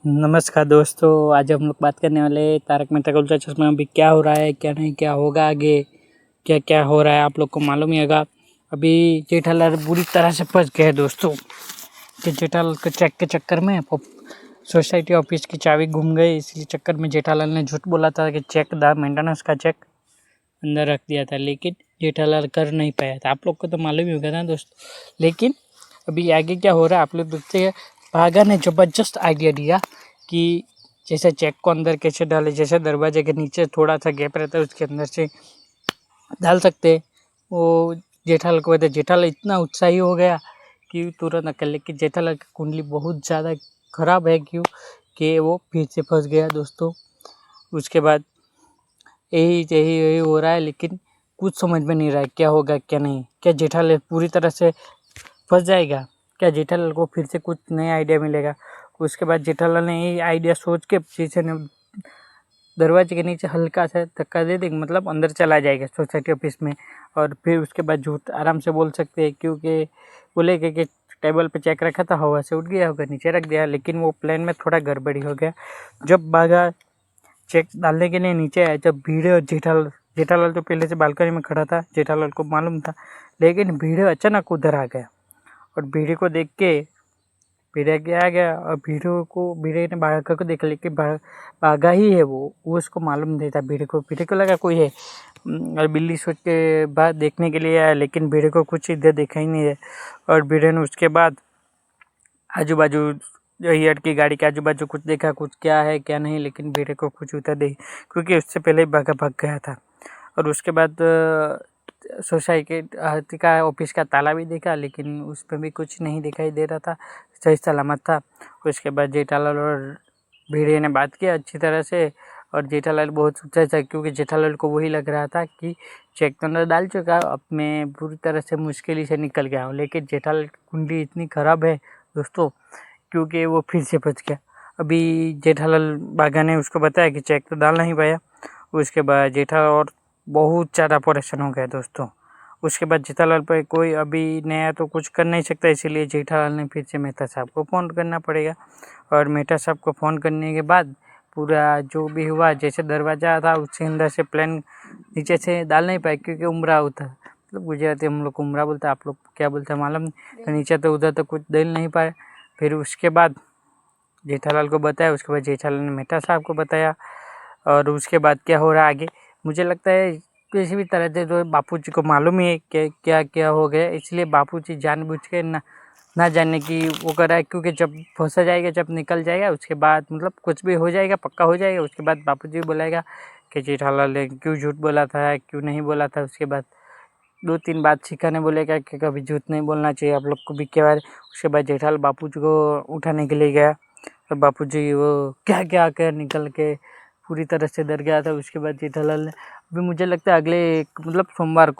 नमस्कार दोस्तों, आज हम लोग बात करने वाले हैं तारक मेहता का उल्टा चश्मा में अभी क्या हो रहा है, क्या नहीं, क्या होगा आगे, क्या क्या हो रहा है आप लोग को मालूम ही होगा। अभी जेठालाल बुरी तरह से फंस गए हैं दोस्तों कि जेठालाल के चेक के चक्कर में सोसाइटी ऑफिस की चाबी घूम गई। इसलिए चक्कर में जेठालाल ने झूठ बोला था कि चेक था, मेंटेनेंस का चेक अंदर रख दिया था, लेकिन जेठालाल कर नहीं पाया था। आप लोग को तो मालूम ही होगा ना दोस्तों। लेकिन अभी आगे क्या हो रहा है आप लोग देखते हैं। भागा ने ज़बरदस्त आइडिया दिया कि जैसे चेक को अंदर कैसे डाले, जैसे दरवाजे के नीचे थोड़ा सा गैप रहता है उसके अंदर से डाल सकते। वो जेठालाल को कहते, जेठालाल इतना उत्साही हो गया कि तुरंत अकल, लेकिन जेठालाल की कुंडली बहुत ज़्यादा खराब है क्यों कि वो फिर से फंस गया दोस्तों। उसके बाद यही यही यही हो रहा है, लेकिन कुछ समझ में नहीं रहा है क्या होगा क्या नहीं। क्या जेठालाल पूरी तरह से फंस जाएगा, क्या जेठालाल को फिर से कुछ नया आइडिया मिलेगा। उसके बाद जेठालाल ने ये आइडिया सोच के शीशे ने दरवाजे के नीचे हल्का सा धक्का दे देंगे, मतलब अंदर चला जाएगा सोसाइटी ऑफिस में। और फिर उसके बाद झूठ आराम से बोल सकते हैं क्योंकि बोलेगा कि टेबल पे चेक रखा था, हवा से उठ गया होगा, नीचे रख दिया। लेकिन वो प्लान में थोड़ा गड़बड़ी हो गया। जब भागा चेक डालने के लिए नीचे आया, जब भीड़े और जेठालाल तो पहले से बालकनी में खड़ा था, जेठालाल को मालूम था। लेकिन भीड़े अचानक उधर आ गया और भीड़े को देख के भीड़े के आ गया और भीड़े ने भागा को देखा, लेकिन भागा ही है वो उसको मालूम नहीं था। भीड़े को लगा कोई है और बिल्ली सोच के बाद देखने के लिए आया, लेकिन भीड़े को कुछ इधर देखा ही नहीं है। और भीड़े ने उसके बाद आजू बाजू हियर की गाड़ी के आजू बाजू कुछ देखा, कुछ क्या है क्या नहीं, लेकिन भीड़े को कुछ उतर नहीं क्योंकि उससे पहले ही भाग गया था। और उसके बाद सोसाइटी का ऑफिस का ताला भी देखा, लेकिन उस पर भी कुछ नहीं दिखाई दे रहा था, सही सलामत था। उसके बाद जेठालाल और भीड़े ने बात किया अच्छी तरह से, और जेठालाल बहुत उत्साहित था क्योंकि जेठालाल को वही लग रहा था कि चेक तो अंदर डाल चुका, अब मैं पूरी तरह से मुश्किल से निकल गया हूँ। लेकिन जेठालाल की कुंडली इतनी ख़राब है दोस्तों क्योंकि वो फिर से बच गया। अभी जेठालाल बाघा ने उसको बताया कि चेक तो डाल नहीं पाया। उसके बाद जेठालाल और बहुत ज़्यादा परेशान हो गया दोस्तों। उसके बाद जेठालाल पर कोई अभी नया तो कुछ कर नहीं सकता, इसीलिए जेठालाल ने फिर से मेहता साहब को फ़ोन करना पड़ेगा। और मेहता साहब को फ़ोन करने के बाद पूरा जो भी हुआ, जैसे दरवाज़ा था उसके अंदर से प्लान नीचे से डाल नहीं पाए क्योंकि उमरा होता, मतलब गुजराती हम लोग उमरा बोलते, आप लोग क्या बोलते हैं मालूम नहीं। तो नीचे तो उधर तो कुछ डाल नहीं पाए। फिर उसके बाद जेठालाल को बताया, उसके बाद जेठालाल ने मेहता साहब को बताया। और उसके बाद क्या हो रहा है आगे, मुझे लगता है किसी भी तरह से तो बापूजी को मालूम ही है कि क्या क्या हो गया, इसलिए बापूजी जानबूझ के ना जानने की वो कर रहा है क्योंकि जब फंसा जाएगा, जब निकल जाएगा उसके बाद मतलब कुछ भी हो जाएगा, पक्का हो जाएगा। उसके बाद बापूजी बोलेगा कि जेठालाल ने क्यों झूठ बोला था, क्यों नहीं बोला था। उसके बाद 2-3 बात सिखाने बोलेगा कि कभी झूठ नहीं बोलना चाहिए आप लोग को भी क्या बार। उसके बाद जेठालाल बापूजी को उठाने के लिए गया और बापूजी वो क्या क्या कर निकल के पूरी तरह से डर गया था। उसके बाद जेठालाल ने अभी मुझे लगता है अगले मतलब सोमवार को